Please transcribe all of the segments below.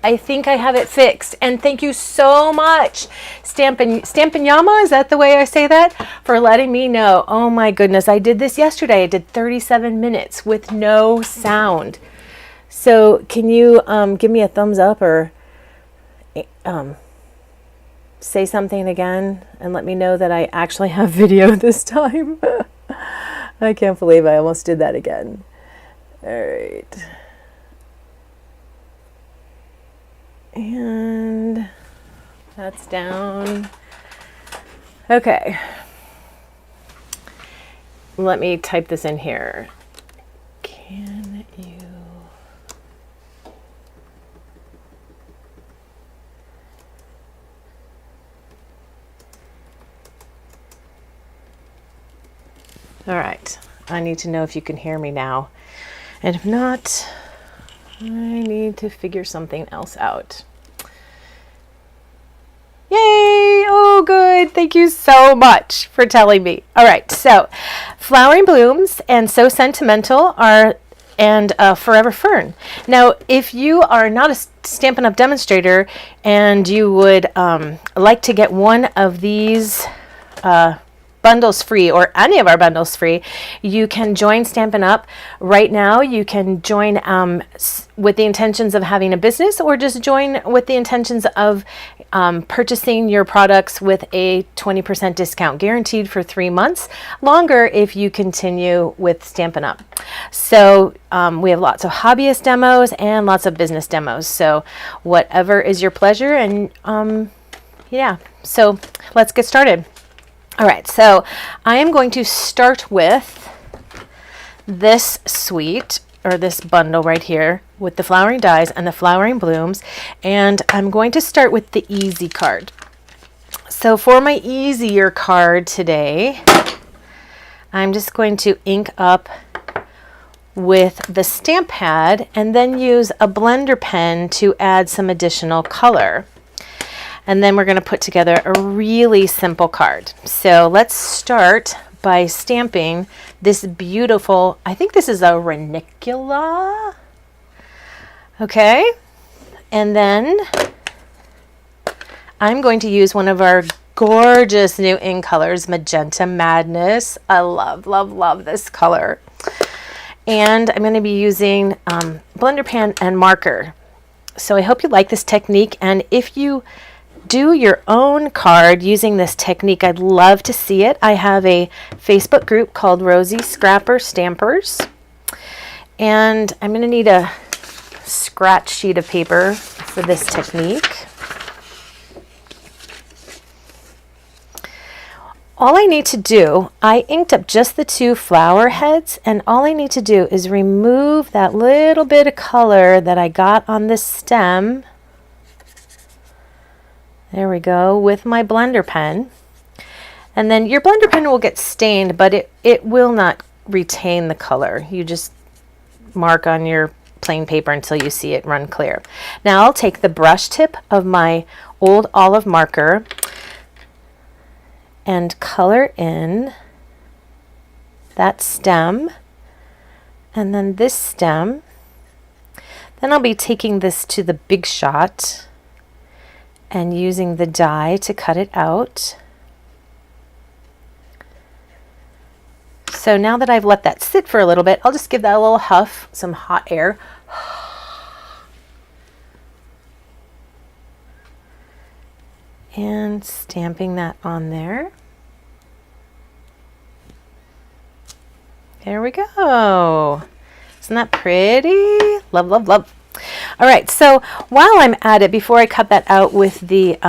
I think I have it fixed. And thank you so much, Stampin' Yama, is that the way I say that? For letting me know. Oh my goodness, I did this yesterday. I did 37 minutes with no sound. So can you give me a thumbs up or say something again and let me know that I actually have video this time? I can't believe I almost did that again. All right. And that's down. Okay. Let me type this in here. Can you... All right. I need to know if you can hear me now. And if not, I need to figure something else out. Yay! Oh, good. Thank you so much for telling me. All right. So, Flowering Blooms and So Sentimental are and Forever Fern. Now, if you are not a Stampin' Up! Demonstrator and you would like to get one of these bundles free, or any of our bundles free, you can join Stampin' Up! Right now. You can join with the intentions of having a business, or just join with the intentions of purchasing your products with a 20% discount, guaranteed for 3 months, longer if you continue with Stampin' Up! So we have lots of hobbyist demos and lots of business demos. So whatever is your pleasure, and yeah, so let's get started. All right, so I am going to start with this suite, or this bundle right here, with the flowering dies and the flowering blooms, and I'm going to start with the easy card. So for my easier card today, I'm just going to ink up with the stamp pad and then use a blender pen to add some additional color. And then we're going to put together a really simple card. So let's start by stamping this beautiful, I think this is a ranicula. Okay. And then I'm going to use one of our gorgeous new ink colors, Magenta Madness. I love, love, love this color. And I'm going to be using blender pen and marker. So I hope you like this technique. And if you do your own card using this technique, I'd love to see it. I have a Facebook group called Rosie Scrapper Stampers, and I'm going to need a scratch sheet of paper for this technique. All I need to do, I inked up just the 2 flower heads, and all I need to do is remove that little bit of color that I got on this stem. There we go, with my blender pen. And then your blender pen will get stained, but it will not retain the color. You just mark on your plain paper until you see it run clear. Now I'll take the brush tip of my old olive marker and color in that stem, and then this stem. Then I'll be taking this to the Big Shot and using the die to cut it out. So now that I've let that sit for a little bit, I'll just give that a little huff, some hot air. And stamping that on there. There we go. Isn't that pretty? Love, love, love. All right, so while I'm at it, before I cut that out with the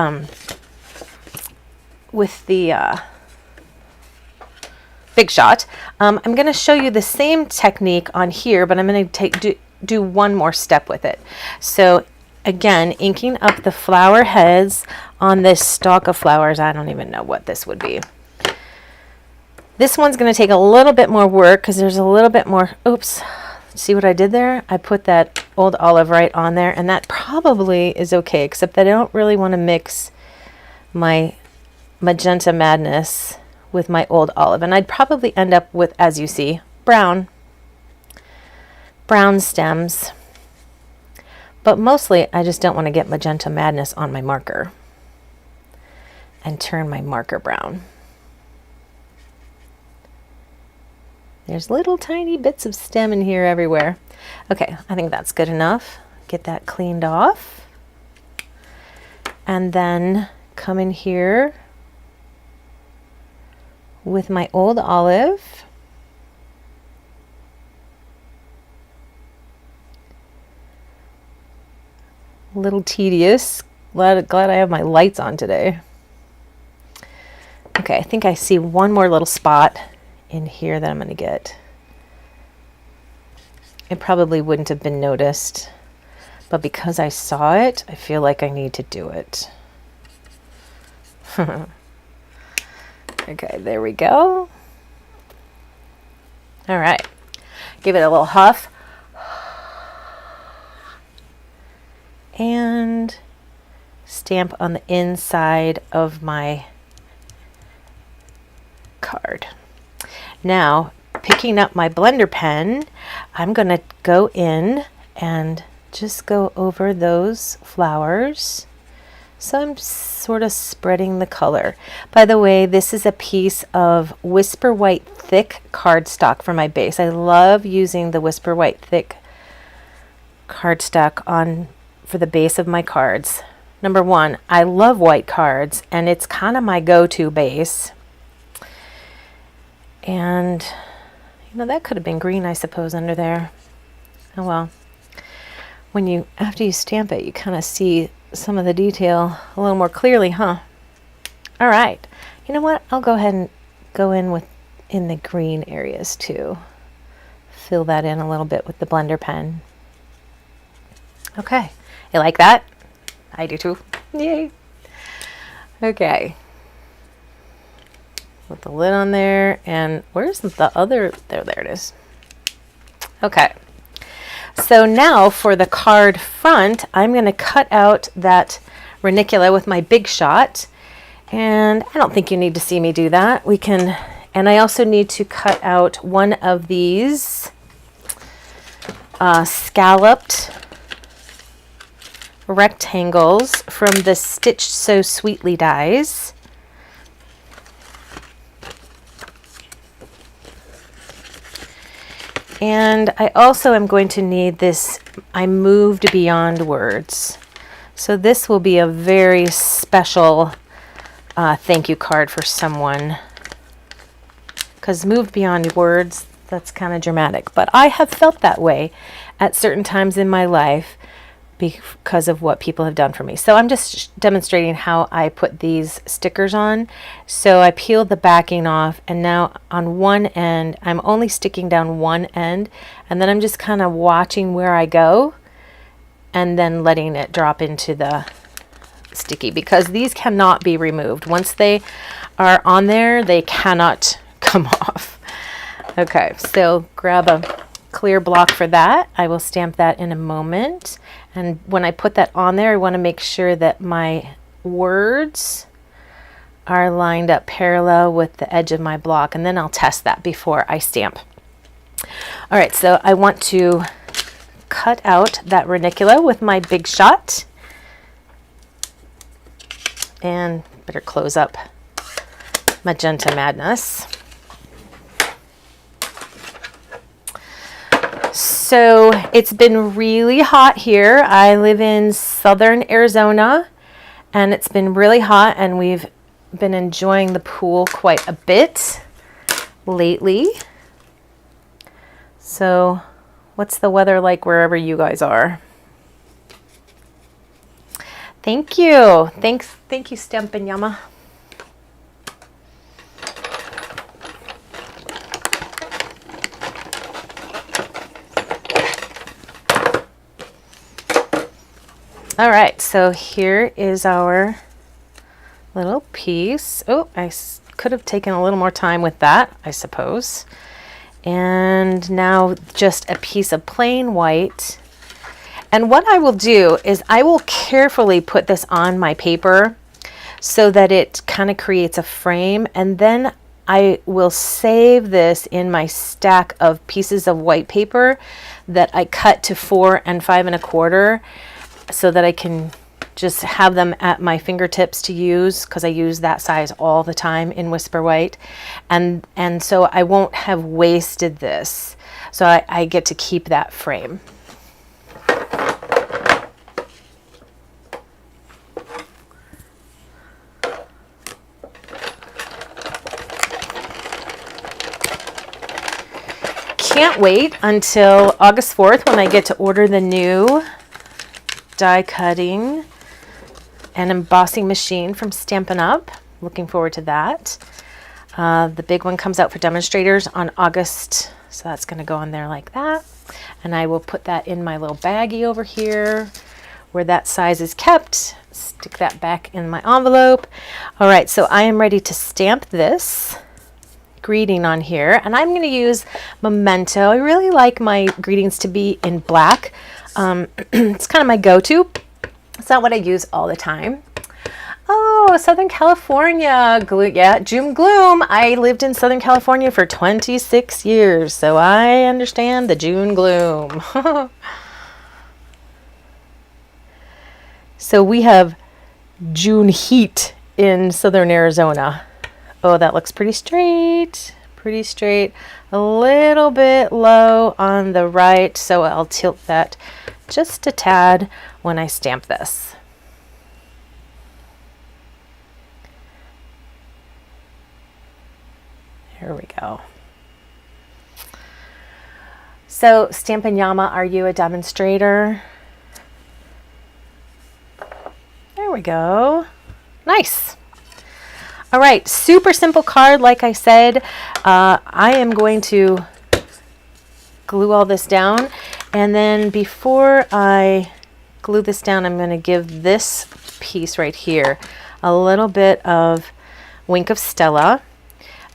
Big Shot, I'm going to show you the same technique on here, but I'm going to do one more step with it. So again, inking up the flower heads on this stalk of flowers. I don't even know what this would be. This one's going to take a little bit more work because there's a little bit more, oops. See what I did there? I put that old olive right on there, and that probably is okay, except that I don't really want to mix my Magenta Madness with my old olive, and I'd probably end up with, as you see, brown stems. But mostly I just don't want to get magenta madness on my marker and turn my marker brown. There's little tiny bits of stem in here everywhere. Okay, I think that's good enough. Get that cleaned off. And then come in here with my old olive. A little tedious. Glad I have my lights on today. Okay, I think I see one more little spot in here that I'm going to get. It probably wouldn't have been noticed, but because I saw it, I feel like I need to do it. Okay, there we go. All right, give it a little huff. And stamp on the inside of my card. Now, picking up my blender pen, I'm going to go in and just go over those flowers. So I'm sort of spreading the color. By the way, this is a piece of Whisper White Thick cardstock for my base. I love using the Whisper White Thick cardstock for the base of my cards. Number one, I love white cards, and it's kind of my go-to base. And you know, that could have been green, I suppose, under there. Oh well. After you stamp it, you kind of see some of the detail a little more clearly, huh? All right. You know what? I'll go ahead and go in the green areas too. Fill that in a little bit with the blender pen. Okay. You like that? I do too. Yay. Okay. Put the lid on there, and where's the other? There it is. Okay. So now for the card front, I'm going to cut out that ranunculus with my Big Shot, and I don't think you need to see me do that. And I also need to cut out one of these scalloped rectangles from the Stitched So Sweetly dies. And I also am going to need this I Moved Beyond Words. So this will be a very special thank you card for someone. Because moved beyond words, that's kind of dramatic. But I have felt that way at certain times in my life because of what people have done for me. So I'm just demonstrating how I put these stickers on. So I peeled the backing off, and now on one end, I'm only sticking down one end, and then I'm just kind of watching where I go and then letting it drop into the sticky, because these cannot be removed. Once they are on there, they cannot come off. Okay, so grab a clear block for that. I will stamp that in a moment. And when I put that on there, I want to make sure that my words are lined up parallel with the edge of my block, and then I'll test that before I stamp. All right, so I want to cut out that ranunculus with my Big Shot, and better close up Magenta Madness. So it's been really hot here. I live in southern Arizona, and it's been really hot, and we've been enjoying the pool quite a bit lately. So what's the weather like wherever you guys are? Thank you. Thank you, Stampin' Yama. All right, so here is our little piece. Oh, I could have taken a little more time with that, I suppose. And now just a piece of plain white. And what I will do is I will carefully put this on my paper so that it kind of creates a frame, and then I will save this in my stack of pieces of white paper that I cut to 4 and 5 1/4. so that I can just have them at my fingertips to use, because I use that size all the time in Whisper White. And so I won't have wasted this. So I get to keep that frame. Can't wait until August 4th when I get to order the new die cutting and embossing machine from Stampin' Up. Looking forward to that. The big one comes out for demonstrators on August, so that's going to go on there like that. And I will put that in my little baggie over here where that size is kept. Stick that back in my envelope. All right, so I am ready to stamp this greeting on here, and I'm going to use Memento. I really like my greetings to be in black. It's kind of my go-to. It's not what I use all the time. Oh, Southern California. Yeah, June gloom. I lived in Southern California for 26 years, so I understand the June gloom. So we have June heat in Southern Arizona. Oh, that looks pretty straight. Pretty straight. A little bit low on the right, so I'll tilt that just a tad when I stamp this. Here we go. So, Stampin' Llama, are you a demonstrator? There we go. Nice. All right, super simple card, like I said. I am going to glue all this down, and then before I glue this down, I'm going to give this piece right here a little bit of Wink of Stella,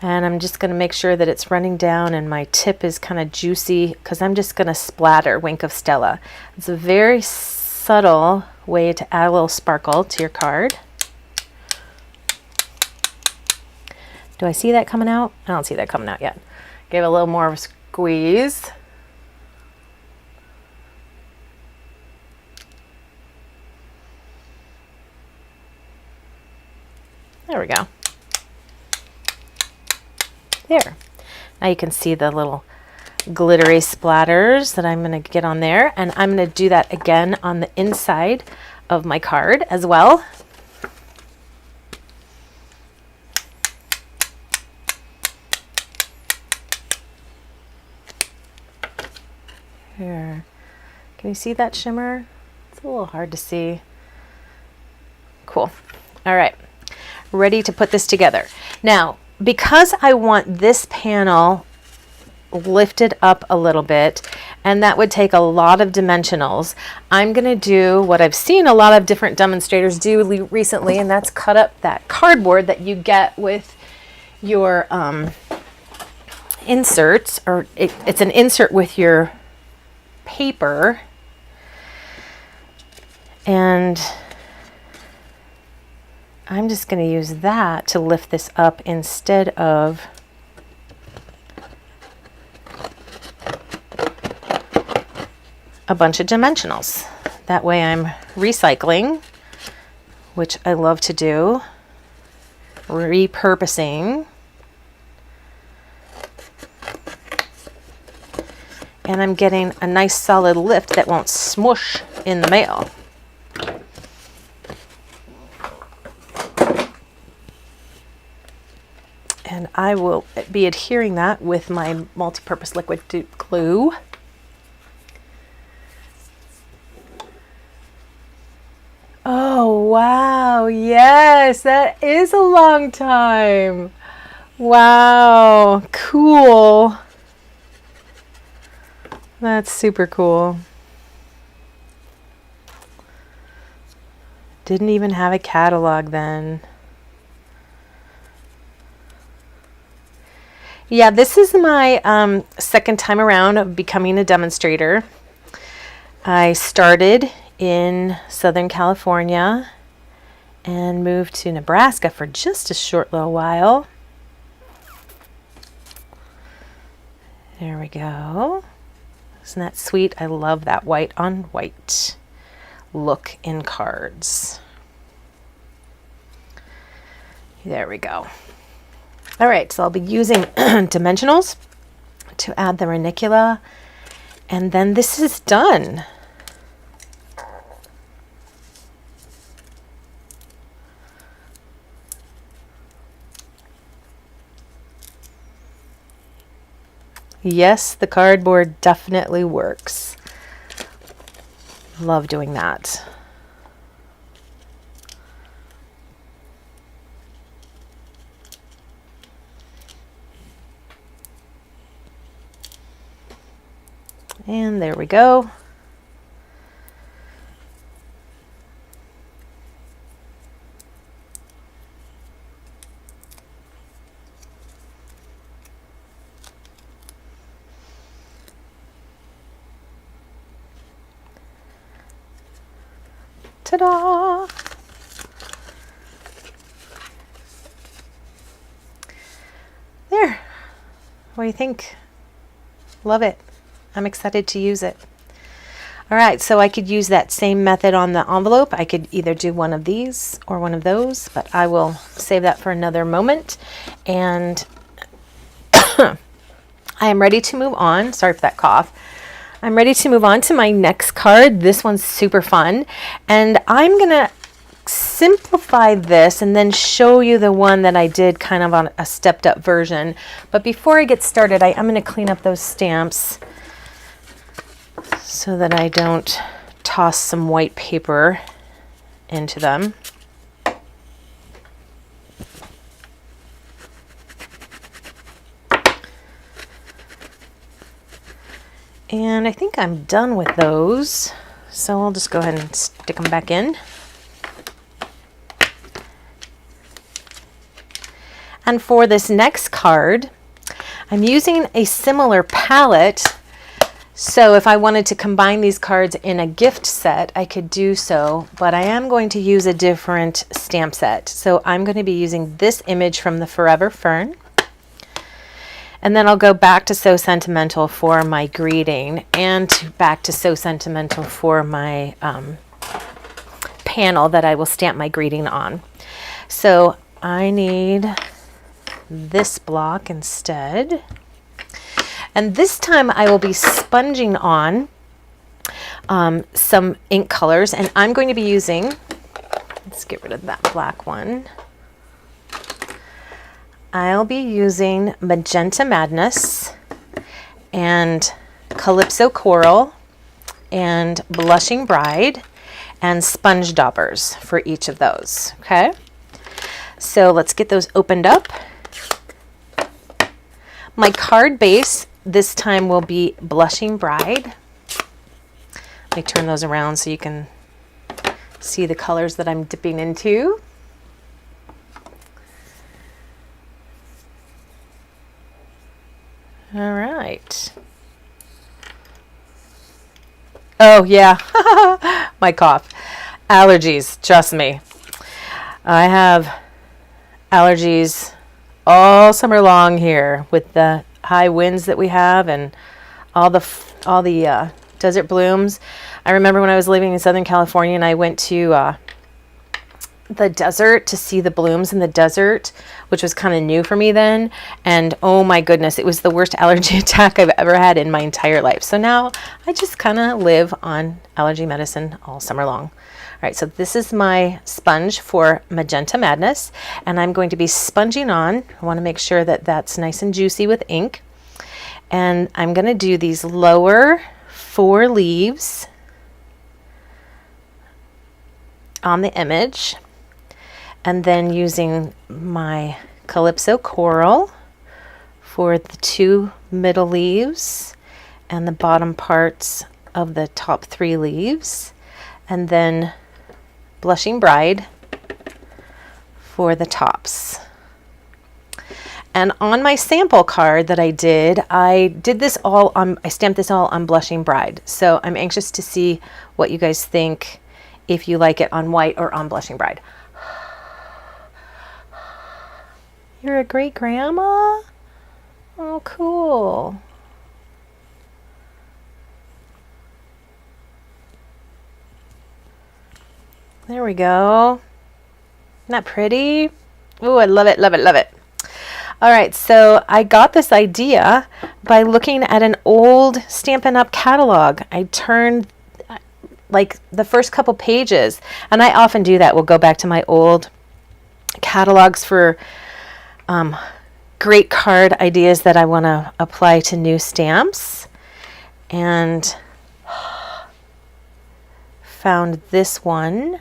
and I'm just going to make sure that it's running down and my tip is kind of juicy, because I'm just going to splatter Wink of Stella. It's a very subtle way to add a little sparkle to your card. Do I see that coming out? I don't see that coming out yet. Give it a little more of a squeeze. There we go. There. Now you can see the little glittery splatters that I'm going to get on there. And I'm going to do that again on the inside of my card as well. Here. Can you see that shimmer? It's a little hard to see. Cool. All right. Ready to put this together. Now, because I want this panel lifted up a little bit, and that would take a lot of dimensionals, I'm going to do what I've seen a lot of different demonstrators do recently, and that's cut up that cardboard that you get with your inserts, or it's an insert with your paper, and I'm just going to use that to lift this up instead of a bunch of dimensionals. That way I'm recycling, which I love to do, repurposing, and I'm getting a nice solid lift that won't smush in the mail. And I will be adhering that with my multi-purpose liquid glue. Oh, wow. Yes, that is a long time. Wow. Cool. That's super cool. Didn't even have a catalog then. Yeah, this is my second time around of becoming a demonstrator. I started in Southern California and moved to Nebraska for just a short little while. There we go. Isn't that sweet? I love that white on white. look in cards. There we go. All right, so I'll be using dimensionals to add the ranicula, and then this is done. Yes, the cardboard definitely works. Love doing that. And there we go. Ta-da! There. What do you think? Love it. I'm excited to use it. All right, so I could use that same method on the envelope. I could either do one of these or one of those, but I will save that for another moment. And I am ready to move on. Sorry for that cough. I'm ready to move on to my next card. This one's super fun. And I'm going to simplify this and then show you the one that I did kind of on a stepped up version. But before I get started, I'm going to clean up those stamps so that I don't toss some white paper into them. And I think I'm done with those, so I'll just go ahead and stick them back in. And for this next card, I'm using a similar palette. So if I wanted to combine these cards in a gift set, I could do so, but I am going to use a different stamp set. So I'm going to be using this image from the Forever Fern. And then I'll go back to So Sentimental for my greeting and back to So Sentimental for my panel that I will stamp my greeting on. So I need this block instead. And this time I will be sponging on some ink colors, and I'm going to be using, let's get rid of that black one. I'll be using Magenta Madness and Calypso Coral and Blushing Bride and Sponge Daubers for each of those, okay? So let's get those opened up. My card base this time will be Blushing Bride. Let me turn those around so you can see the colors that I'm dipping into. All right. Oh yeah, my cough. Allergies, trust me. I have allergies all summer long here with the high winds that we have and all the desert blooms. I remember when I was living in Southern California and I went to the desert to see the blooms in the desert, which was kind of new for me then. And oh my goodness, it was the worst allergy attack I've ever had in my entire life. So now I just kind of live on allergy medicine all summer long. All right, so this is my sponge for Magenta Madness, and I'm going to be sponging on. I want to make sure that that's nice and juicy with ink. And I'm going to do these lower 4 leaves on the image, and then using my Calypso Coral for the 2 middle leaves and the bottom parts of the top 3 leaves, and then Blushing Bride for the tops. And on my sample card that I stamped this all on Blushing Bride. So I'm anxious to see what you guys think, if you like it on white or on Blushing Bride. You're a great grandma? Oh, cool. There we go. Isn't that pretty? Oh, I love it, love it, love it. All right, so I got this idea by looking at an old Stampin' Up! Catalog. I turned like the first couple pages, and I often do that. We'll go back to my old catalogs for great card ideas that I want to apply to new stamps, and found this one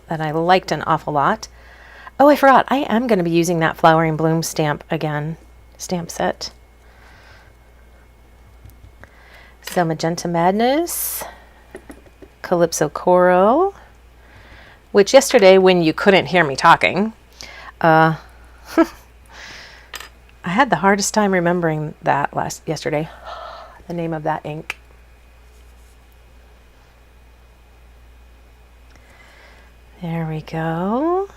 that I liked an awful lot. Oh, I forgot. I am going to be using that Flowering Bloom stamp again, stamp set. So Magenta Madness, Calypso Coral, which yesterday when you couldn't hear me talking, I had the hardest time remembering that yesterday, the name of that ink. There we go.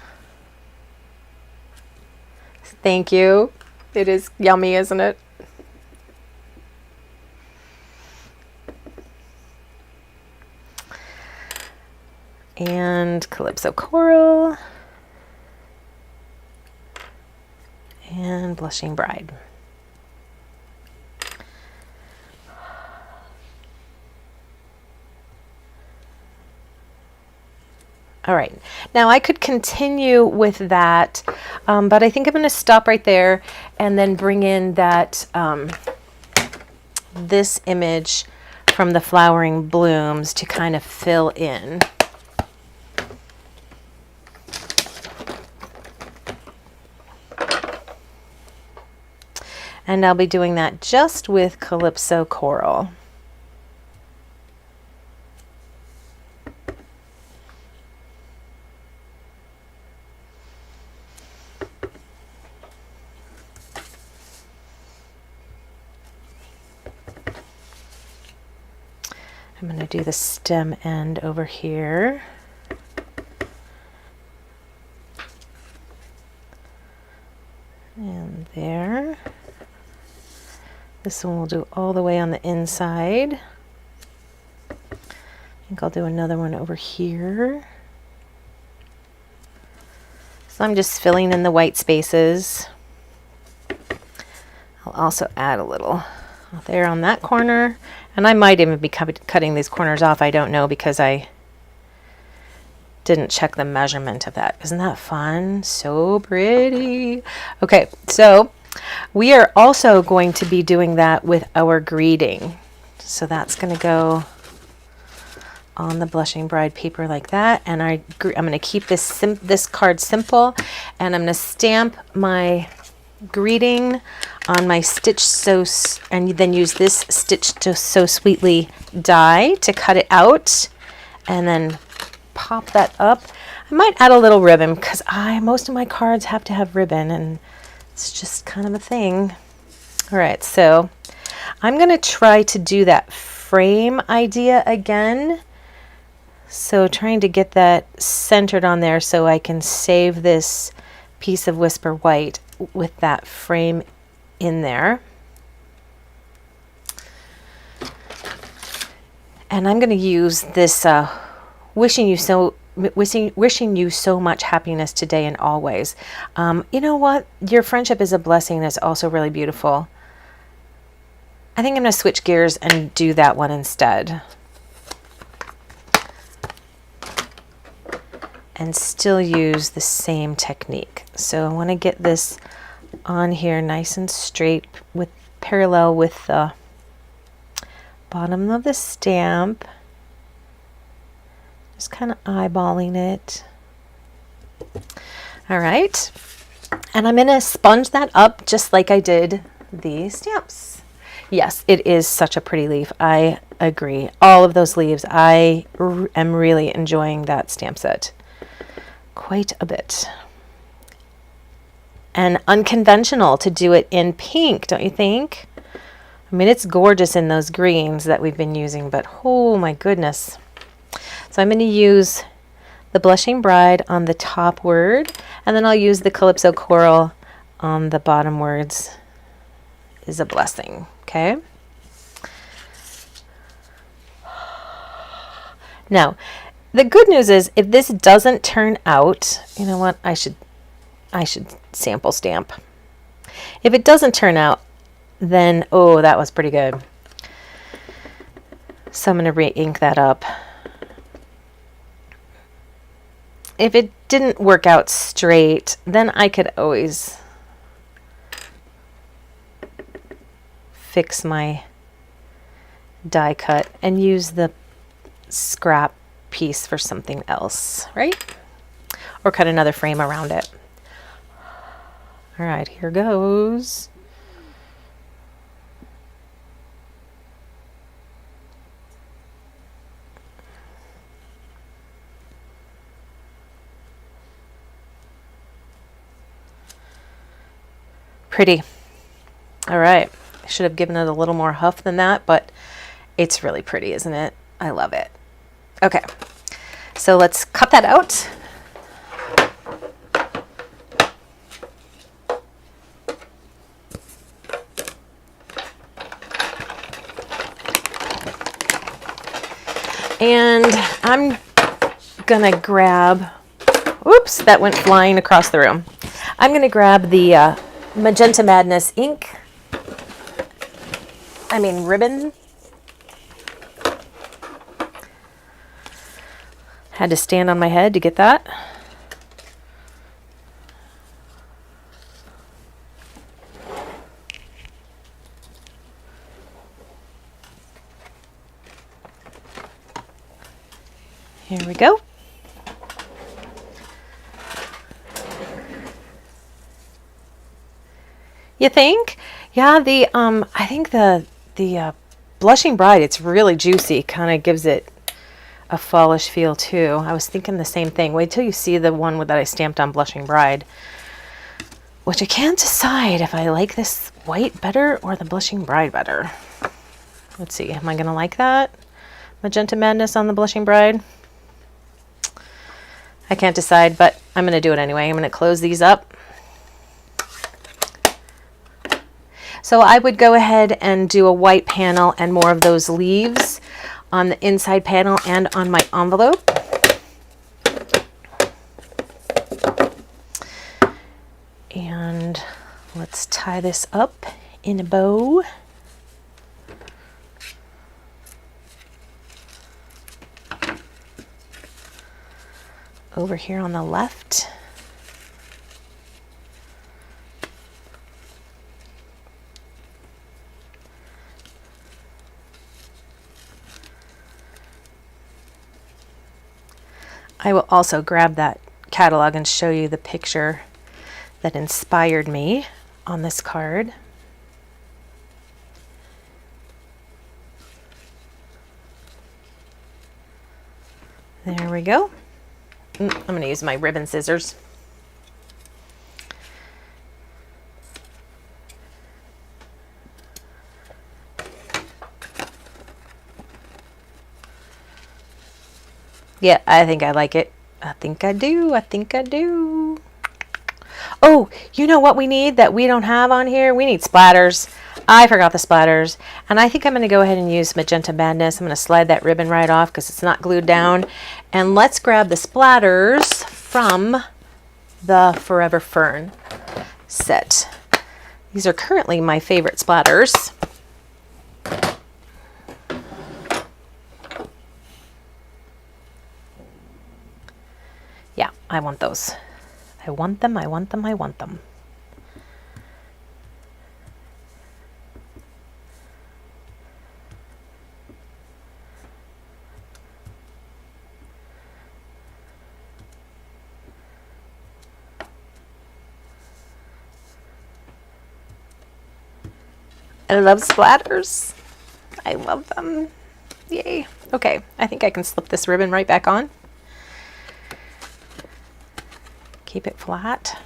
Thank you. It is yummy, isn't it? And Calypso Coral. And Blushing Bride. All right, now I could continue with that, but I think I'm going to stop right there and then bring in that this image from the Flowering Blooms to kind of fill in. And I'll be doing that just with Calypso Coral. I'm going to do the stem end over here. And there. This one we'll do all the way on the inside. I think I'll do another one over here. So I'm just filling in the white spaces. I'll also add a little there on that corner. And I might even be cutting these corners off. I don't know because I didn't check the measurement of that. Isn't that fun? So pretty. Okay, so we are also going to be doing that with our greeting. So that's going to go on the Blushing Bride paper like that. And I'm going to keep this card simple. And I'm going to stamp my greeting on my Stitch So, and then use this Stitch So Sweetly die to cut it out, and then pop that up. I might add a little ribbon because most of my cards have to have ribbon, and it's just kind of a thing. All right, so I'm going to try to do that frame idea again. So trying to get that centered on there so I can save this piece of Whisper White with that frame in there. And I'm going to use this wishing you so much happiness today and always. You know what? Your friendship is a blessing. It's also really beautiful. I think I'm going to switch gears and do that one instead. And still use the same technique. So I want to get this on here nice and straight with parallel with the bottom of the stamp. Just kind of eyeballing it. All right. And I'm going to sponge that up just like I did the stamps. Yes, it is such a pretty leaf. I agree. All of those leaves. I am really enjoying that stamp set quite a bit. And unconventional to do it in pink, don't you think? I mean, it's gorgeous in those greens that we've been using, but oh my goodness. So I'm going to use the Blushing Bride on the top word, and then I'll use the Calypso Coral on the bottom words. Is a blessing, okay? Now, the good news is if this doesn't turn out, you know what? I should sample stamp. If it doesn't turn out, then, oh, that was pretty good. So I'm going to re-ink that up. If it didn't work out straight, then I could always fix my die cut and use the scrap piece for something else, right? Or cut another frame around it. All right, here goes. Pretty. All right. I should have given it a little more huff than that, but it's really pretty, isn't it? I love it. Okay. So let's cut that out. And I'm gonna grab, oops, that went flying across the room. I'm gonna grab the Magenta Madness ink. Ribbon. Had to stand on my head to get that. Here we go. You think? Yeah, I think the Blushing Bride, it's really juicy, kind of gives it a fallish feel too. I was thinking the same thing. Wait till you see the one that I stamped on Blushing Bride, which I can't decide if I like this white better or the Blushing Bride better. Let's see, am I gonna like that? Magenta Madness on the Blushing Bride? I can't decide, but I'm gonna do it anyway. I'm gonna close these up. So I would go ahead and do a white panel and more of those leaves on the inside panel and on my envelope. And let's tie this up in a bow. Over here on the left. I will also grab that catalog and show you the picture that inspired me on this card. There we go. I'm going to use my ribbon scissors. Yeah, I think I like it. I think I do. I think I do. Oh, you know what we need that we don't have on here? We need splatters. I forgot the splatters. And I think I'm going to go ahead and use Magenta Madness. I'm going to slide that ribbon right off because it's not glued down. And let's grab the splatters from the Forever Fern set. These are currently my favorite splatters. Yeah, I want those. I want them, I want them, I want them. I love splatters. I love them. Yay. Okay, I think I can slip this ribbon right back on. Keep it flat.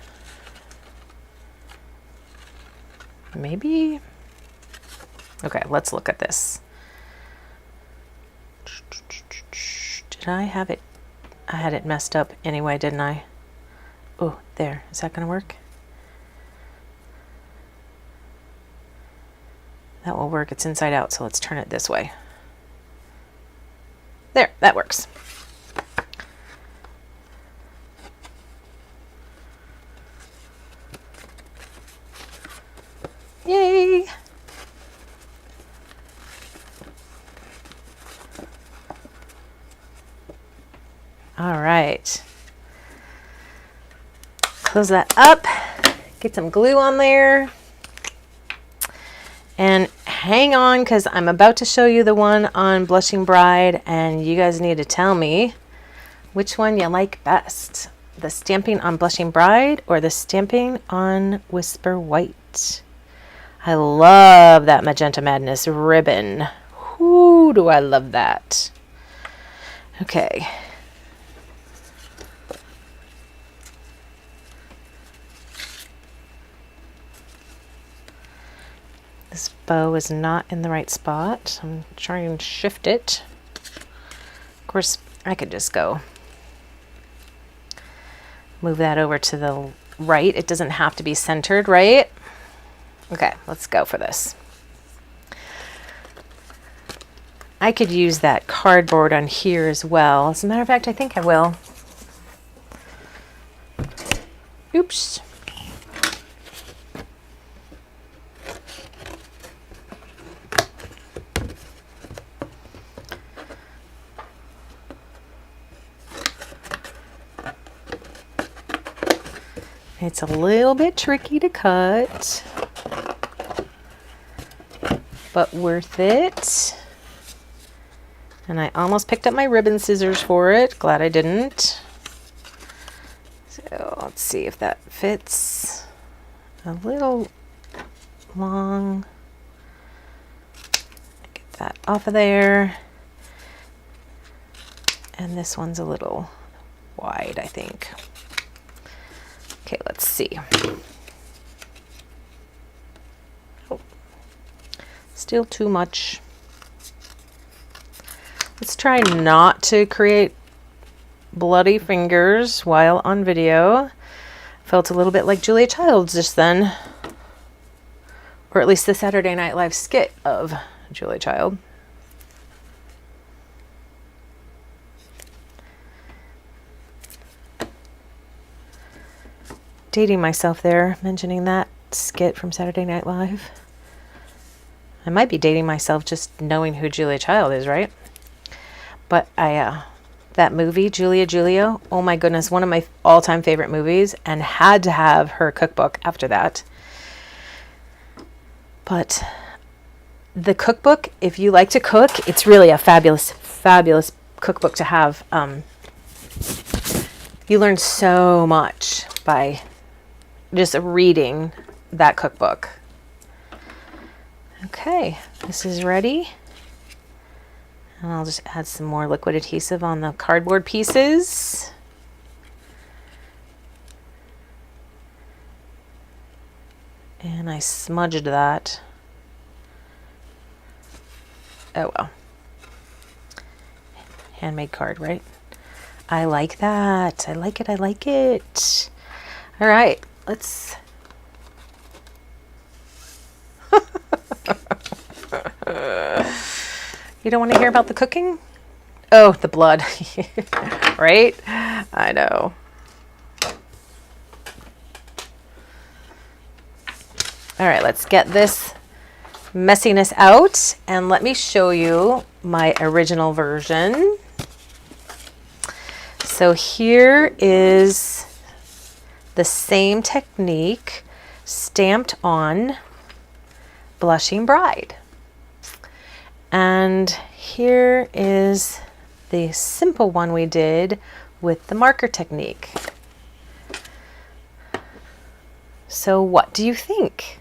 Maybe. Okay, let's look at this. Did I have it? I had it messed up anyway, didn't I? Oh, there. Is that going to work? That will work. It's inside out, so let's turn it this way. There, that works. Yay! All right. Close that up. Get some glue on there. And hang on, because I'm about to show you the one on Blushing Bride, and you guys need to tell me which one you like best. The stamping on Blushing Bride or the stamping on Whisper White. I love that Magenta Madness ribbon. Ooh, do I love that. Okay. This bow is not in the right spot. I'm trying to shift it. Of course, I could just go move that over to the right. It doesn't have to be centered, right? Okay, let's go for this. I could use that cardboard on here as well. As a matter of fact, I think I will. Oops. It's a little bit tricky to cut, but worth it. And I almost picked up my ribbon scissors for it. Glad I didn't. So let's see if that fits. A little long. Get that off of there. And this one's a little wide, I think. Okay, let's see. Oh, still too much. Let's try not to create bloody fingers while on video. Felt a little bit like Julia Childs just then. Or at least the Saturday Night Live skit of Julia Child. Dating myself there, mentioning that skit from Saturday Night Live. I might be dating myself just knowing who Julia Child is, right? But that movie, Julia, oh my goodness, one of my all-time favorite movies, and had to have her cookbook after that. But the cookbook, if you like to cook, it's really a fabulous, fabulous cookbook to have. You learn so much by just reading that cookbook. Okay, this is ready. And I'll just add some more liquid adhesive on the cardboard pieces. And I smudged that. Oh well. Handmade card, right? I like that. I like it. I like it. All right, let's. You don't want to hear about the cooking? Oh, the blood. Right? I know. All right, let's get this messiness out and let me show you my original version. So here is the same technique stamped on Blushing Bride. And here is the simple one we did with the marker technique. So what do you think?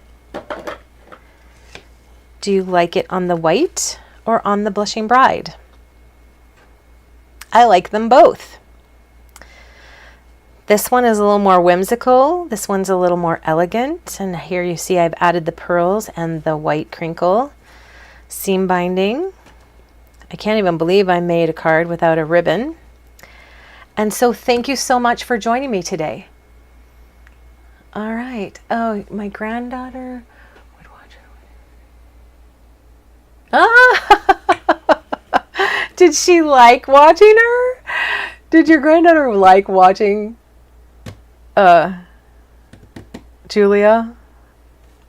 Do you like it on the white or on the Blushing Bride? I like them both. This one is a little more whimsical. This one's a little more elegant. And here you see I've added the pearls and the white crinkle seam binding. I can't even believe I made a card without a ribbon. And so thank you so much for joining me today. All right. Oh, my granddaughter would watch it. Ah! Did she like watching her? Did your granddaughter like watching Julia?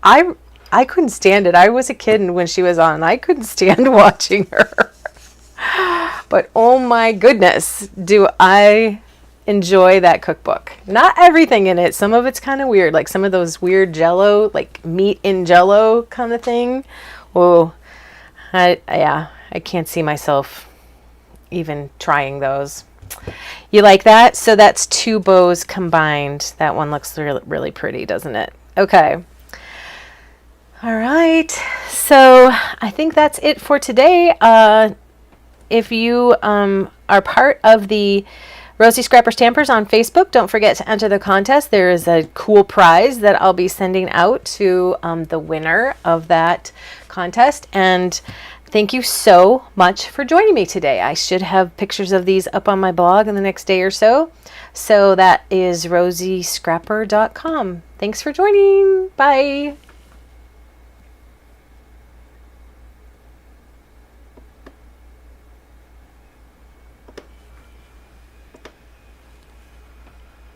I couldn't stand it. I was a kid and when she was on. I couldn't stand watching her. But oh my goodness, do I enjoy that cookbook. Not everything in it. Some of it's kind of weird, like some of those weird jello, like meat in jello kind of thing. Oh, I can't see myself even trying those. You like that? So that's 2 bows combined. That one looks really, really pretty, doesn't it? Okay. All right. So I think that's it for today. If you are part of the Rosie Scrapper Stampers on Facebook, don't forget to enter the contest. There is a cool prize that I'll be sending out to the winner of that contest. And thank you so much for joining me today. I should have pictures of these up on my blog in the next day or so. So that is rosiescrapper.com. Thanks for joining. Bye.